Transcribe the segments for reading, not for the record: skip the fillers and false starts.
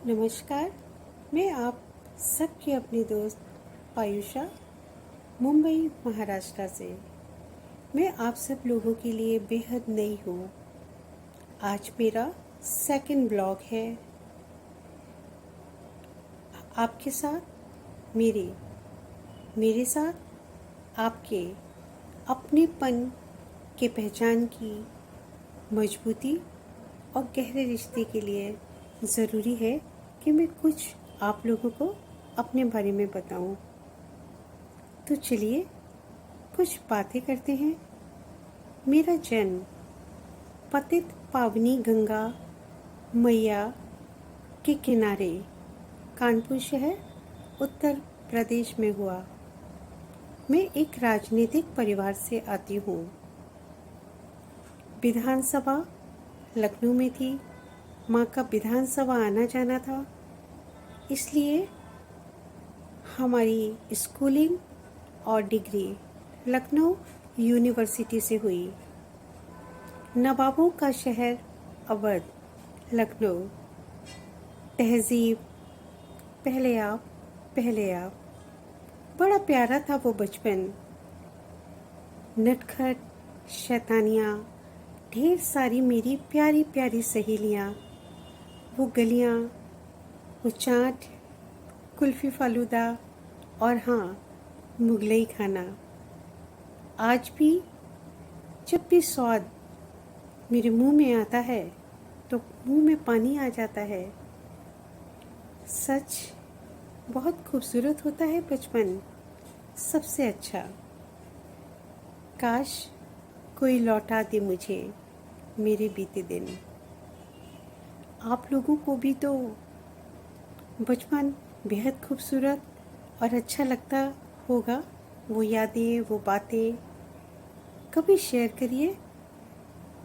नमस्कार। मैं आप सबकी अपनी दोस्त आयुषा, मुंबई महाराष्ट्र से। मैं आप सब लोगों के लिए बेहद नई हूँ। आज मेरा सेकंड ब्लॉग है आपके साथ। मेरे साथ आपके अपनेपन के पहचान की मजबूती और गहरे रिश्ते के लिए ज़रूरी है कि मैं कुछ आप लोगों को अपने बारे में बताऊं। तो चलिए कुछ बातें करते हैं। मेरा जन्म पतित पावनी गंगा मैया के किनारे कानपुर शहर उत्तर प्रदेश में हुआ। मैं एक राजनीतिक परिवार से आती हूँ। विधानसभा लखनऊ में थी। माँ का विधानसभा आना जाना था, इसलिए हमारी स्कूलिंग और डिग्री लखनऊ यूनिवर्सिटी से हुई। नवाबों का शहर अवध, लखनऊ। तहजीब, पहले आप। बड़ा प्यारा था वो बचपन। नटखट, शैतानियाँ, ढेर सारी मेरी प्यारी प्यारी सहेलियाँ, वो गलियाँ, वो चाट, कुल्फ़ी फालूदा और हाँ, मुगलई खाना। आज भी जब भी स्वाद मेरे मुंह में आता है तो मुंह में पानी आ जाता है। सच बहुत खूबसूरत होता है बचपन, सबसे अच्छा। काश कोई लौटा दे मुझे मेरे बीते दिन। आप लोगों को भी तो बचपन बेहद खूबसूरत और अच्छा लगता होगा। वो यादें, वो बातें कभी शेयर करिए।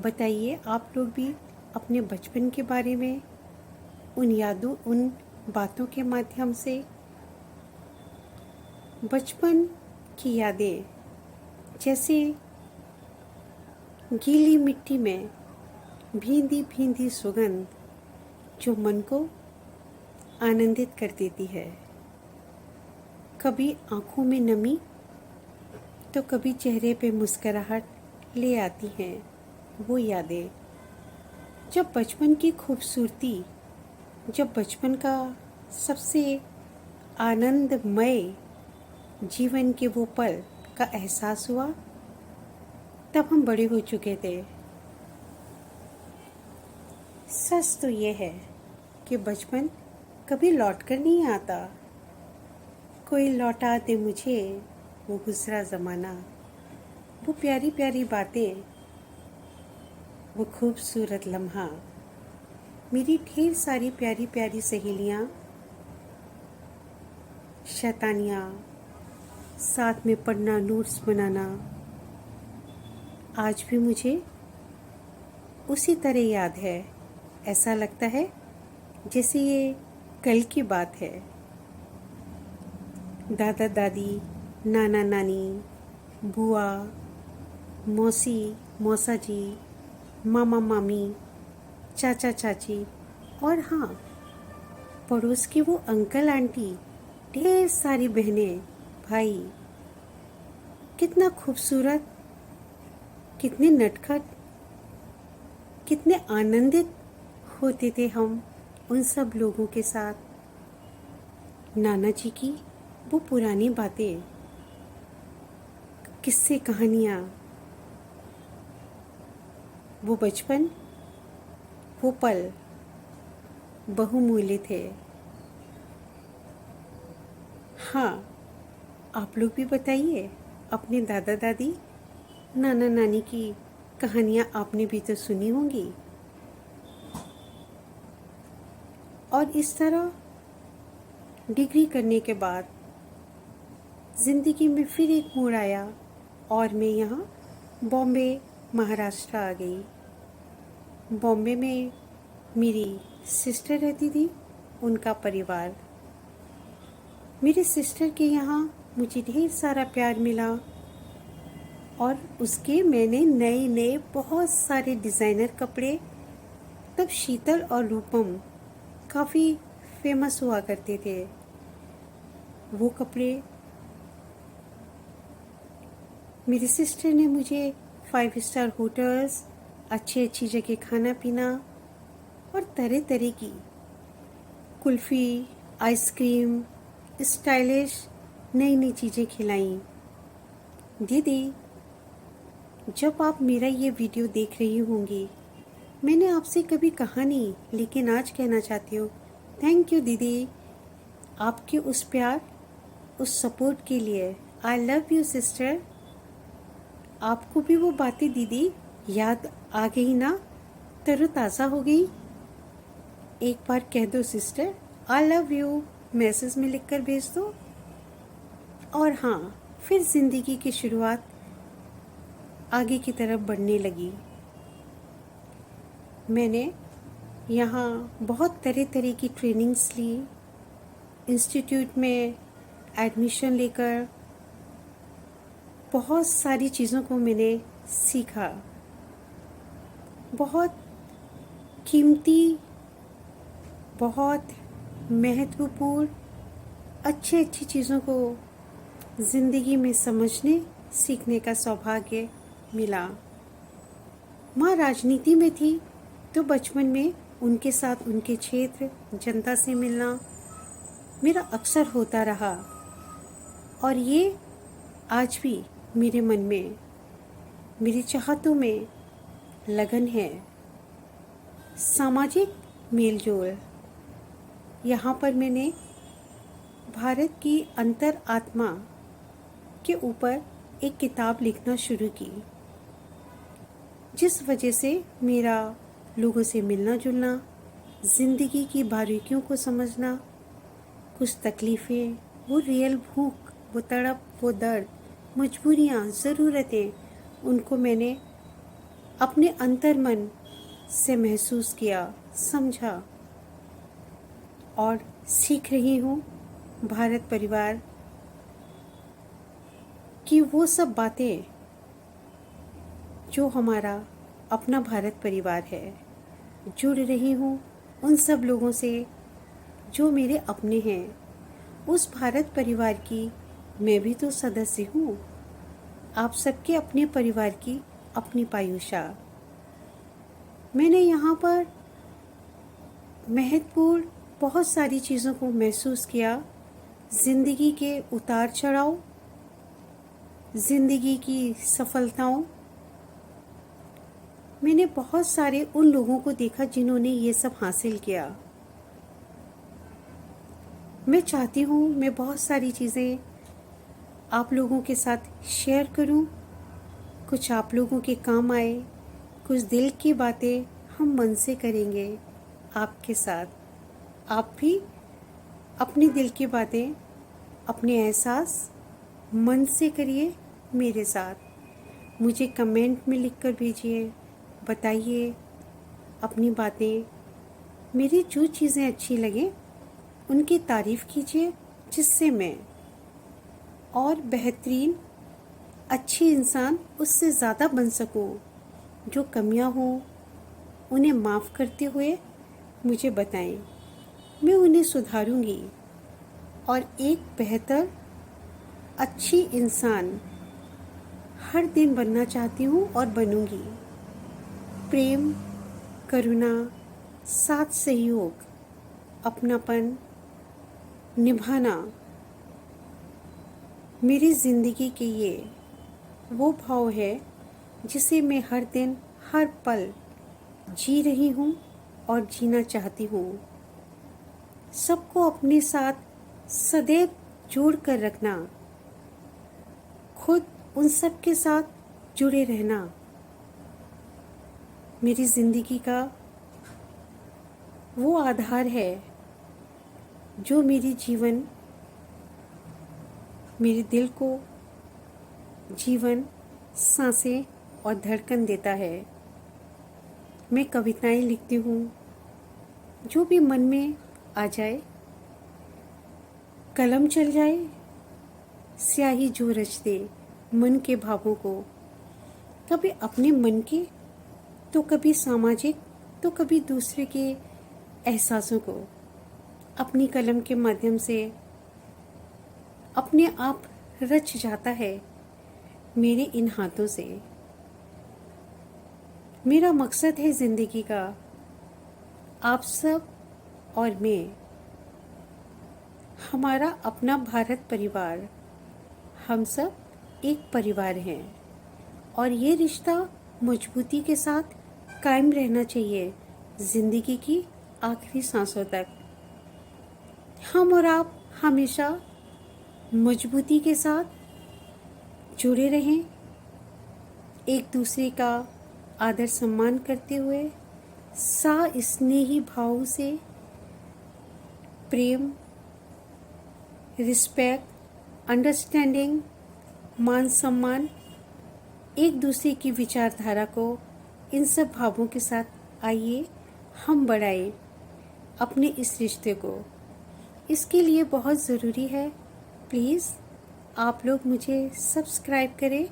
बताइए आप लोग भी अपने बचपन के बारे में, उन यादों, उन बातों के माध्यम से। बचपन की यादें जैसे गीली मिट्टी में भींदी भींदी सुगंध जो मन को आनंदित कर देती है। कभी आँखों में नमी तो कभी चेहरे पे मुस्कुराहट ले आती हैं वो यादें। जब बचपन की खूबसूरती, जब बचपन का सबसे आनंदमय जीवन के वो पल का एहसास हुआ, तब हम बड़े हो चुके थे। सच तो ये है कि बचपन कभी लौट कर नहीं आता। कोई लौटा दे मुझे वो गुजरा ज़माना, वो प्यारी प्यारी बातें, वो खूबसूरत लम्हा। मेरी ढेर सारी प्यारी प्यारी सहेलियाँ, शैतानियाँ, साथ में पढ़ना, नोट्स बनाना, आज भी मुझे उसी तरह याद है। ऐसा लगता है जैसे ये कल की बात है। दादा दादी, नाना नानी, बुआ, मौसी, मौसा जी, मामा मामी, चाचा चाची और हाँ, पड़ोस के वो अंकल आंटी, ढेर सारी बहनें, भाई। कितना खूबसूरत, कितने नटखट, कितने आनंदित होते थे हम उन सब लोगों के साथ। नाना जी की वो पुरानी बातें, किस्से, कहानियाँ, वो बचपन, वो पल बहुमूल्य थे। हाँ, आप लोग भी बताइए अपने दादा दादी, नाना नानी की कहानियाँ आपने भी तो सुनी होंगी। और इस तरह डिग्री करने के बाद ज़िंदगी में फिर एक मोड़ आया और मैं यहाँ बॉम्बे महाराष्ट्र आ गई। बॉम्बे में मेरी सिस्टर रहती थी, उनका परिवार। मेरे सिस्टर के यहाँ मुझे ढेर सारा प्यार मिला और उसके मैंने नए नए बहुत सारे डिज़ाइनर कपड़े, तब शीतल और रूपम काफ़ी फेमस हुआ करते थे। वो कपड़े मेरी सिस्टर ने मुझे 5 स्टार होटल्स, अच्छी अच्छी जगह खाना पीना और तरह तरह की कुल्फ़ी, आइसक्रीम, स्टाइलिश नई नई चीज़ें खिलाईं। दीदी, जब आप मेरा ये वीडियो देख रही होंगी, मैंने आपसे कभी कहा नहीं, लेकिन आज कहना चाहती हूँ, थैंक यू दीदी, आपके उस प्यार, उस सपोर्ट के लिए। I love you sister. आपको भी वो बातें दीदी याद आ गई ना? तरोताज़ा हो गई? एक बार कह दो sister, I love you, message में लिखकर भेज दो। और हाँ, फिर ज़िंदगी की शुरुआत आगे की तरफ बढ़ने लगी। मैंने यहाँ बहुत तरह तरह की ट्रेनिंग्स ली, इंस्टीट्यूट में एडमिशन लेकर बहुत सारी चीज़ों को मैंने सीखा। बहुत कीमती, बहुत महत्वपूर्ण, अच्छी अच्छी चीज़ों को ज़िंदगी में समझने सीखने का सौभाग्य मिला। माँ राजनीति में थी तो बचपन में उनके साथ उनके क्षेत्र, जनता से मिलना मेरा अक्सर होता रहा और ये आज भी मेरे मन में, मेरी चाहतों में लगन है। सामाजिक मेलजोल, यहाँ पर मैंने भारत की अंतर आत्मा के ऊपर एक किताब लिखना शुरू की, जिस वजह से मेरा लोगों से मिलना जुलना, ज़िंदगी की बारीकियों को समझना, कुछ तकलीफ़ें, वो रियल भूख, वो तड़प, वो दर्द, मजबूरियाँ, ज़रूरतें, उनको मैंने अपने अंतर्मन से महसूस किया, समझा और सीख रही हूँ भारत परिवार की वो सब बातें जो हमारा अपना भारत परिवार है। जुड़ रही हूँ उन सब लोगों से जो मेरे अपने हैं। उस भारत परिवार की मैं भी तो सदस्य हूँ। आप सबके अपने परिवार की अपनी पायुषा। मैंने यहाँ पर महत्वपूर्ण बहुत सारी चीज़ों को महसूस किया, ज़िंदगी के उतार चढ़ाव, ज़िंदगी की सफलताओं। मैंने बहुत सारे उन लोगों को देखा जिन्होंने ये सब हासिल किया। मैं चाहती हूँ मैं बहुत सारी चीज़ें आप लोगों के साथ शेयर करूँ, कुछ आप लोगों के काम आए, कुछ दिल की बातें हम मन से करेंगे आपके साथ। आप भी अपने दिल की बातें, अपने एहसास मन से करिए मेरे साथ। मुझे कमेंट में लिखकर भेजिए, बताइए अपनी बातें। मेरी जो चीज़ें अच्छी लगें उनकी तारीफ़ कीजिए, जिससे मैं और बेहतरीन अच्छी इंसान उससे ज़्यादा बन सकूं। जो कमियां हों उन्हें माफ़ करते हुए मुझे बताएं, मैं उन्हें सुधारूंगी और एक बेहतर अच्छी इंसान हर दिन बनना चाहती हूँ और बनूंगी। प्रेम, करुणा, साथ सहयोग, अपनापन निभाना मेरी ज़िंदगी के ये वो भाव है जिसे मैं हर दिन हर पल जी रही हूँ और जीना चाहती हूँ। सबको अपने साथ सदैव जोड़ कर रखना, खुद उन सब के साथ जुड़े रहना मेरी ज़िंदगी का वो आधार है जो मेरी जीवन, मेरे दिल को जीवन, सांसें और धड़कन देता है। मैं कविताएं लिखती हूँ, जो भी मन में आ जाए, कलम चल जाए, स्याही जो रच दे मन के भावों को, कभी अपने मन के तो कभी सामाजिक तो कभी दूसरे के एहसासों को। अपनी कलम के माध्यम से अपने आप रच जाता है मेरे इन हाथों से। मेरा मकसद है ज़िंदगी का आप सब और मैं, हमारा अपना भारत परिवार, हम सब एक परिवार हैं और ये रिश्ता मजबूती के साथ कायम रहना चाहिए ज़िंदगी की आखिरी सांसों तक। हम और आप हमेशा मजबूती के साथ जुड़े रहें, एक दूसरे का आदर सम्मान करते हुए स्नेही भाव से प्रेम, रिस्पेक्ट, अंडरस्टैंडिंग, मान सम्मान, एक दूसरे की विचारधारा को, इन सब भावों के साथ आइए हम बढ़ाएं अपने इस रिश्ते को। इसके लिए बहुत ज़रूरी है प्लीज़ आप लोग मुझे सब्सक्राइब करें,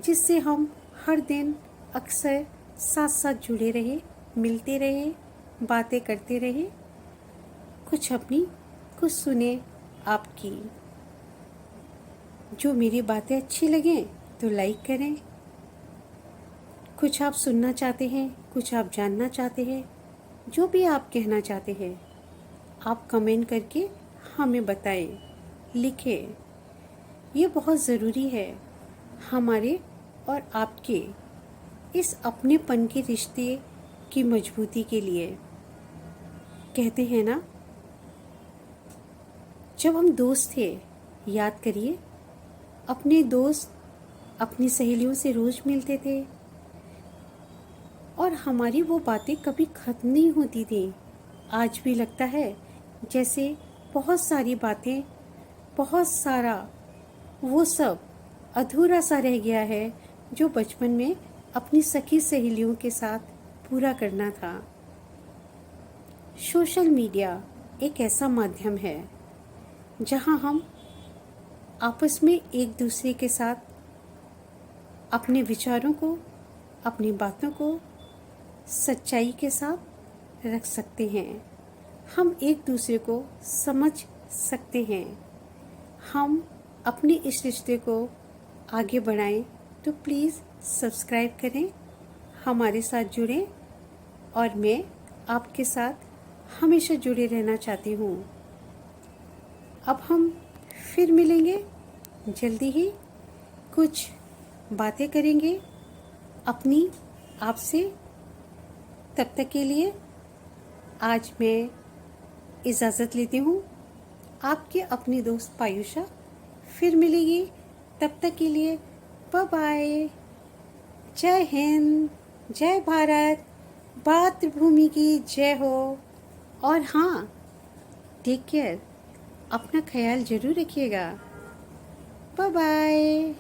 जिससे हम हर दिन अक्सर साथ साथ जुड़े रहें, मिलते रहें, बातें करते रहें, कुछ अपनी कुछ सुने आपकी। जो मेरी बातें अच्छी लगें तो लाइक करें, कुछ आप सुनना चाहते हैं, कुछ आप जानना चाहते हैं, जो भी आप कहना चाहते हैं आप कमेंट करके हमें बताएं, लिखें। ये बहुत ज़रूरी है हमारे और आपके इस अपनेपन के रिश्ते की मजबूती के लिए। कहते हैं ना, जब हम दोस्त थे, याद करिए अपने दोस्त अपनी सहेलियों से रोज़ मिलते थे और हमारी वो बातें कभी ख़त्म नहीं होती थी। आज भी लगता है जैसे बहुत सारी बातें, बहुत सारा वो सब अधूरा सा रह गया है जो बचपन में अपनी सखी सहेलियों के साथ पूरा करना था। सोशल मीडिया एक ऐसा माध्यम है जहां हम आपस में एक दूसरे के साथ अपने विचारों को, अपनी बातों को सच्चाई के साथ रख सकते हैं। हम एक दूसरे को समझ सकते हैं। हम अपने इस रिश्ते को आगे बढ़ाएं तो प्लीज़ सब्सक्राइब करें, हमारे साथ जुड़ें और मैं आपके साथ हमेशा जुड़े रहना चाहती हूँ। अब हम फिर मिलेंगे जल्दी ही, कुछ बातें करेंगे अपनी आपसे। तब तक के लिए आज मैं इजाज़त लेती हूँ। आपके अपनी दोस्त पायुषा फिर मिलेगी, तब तक के लिए बाय बाय। जय हिंद, जय भारत, मातृभूमि की जय हो। और हाँ, टेक केयर, अपना ख्याल ज़रूर रखिएगा। Bye bye.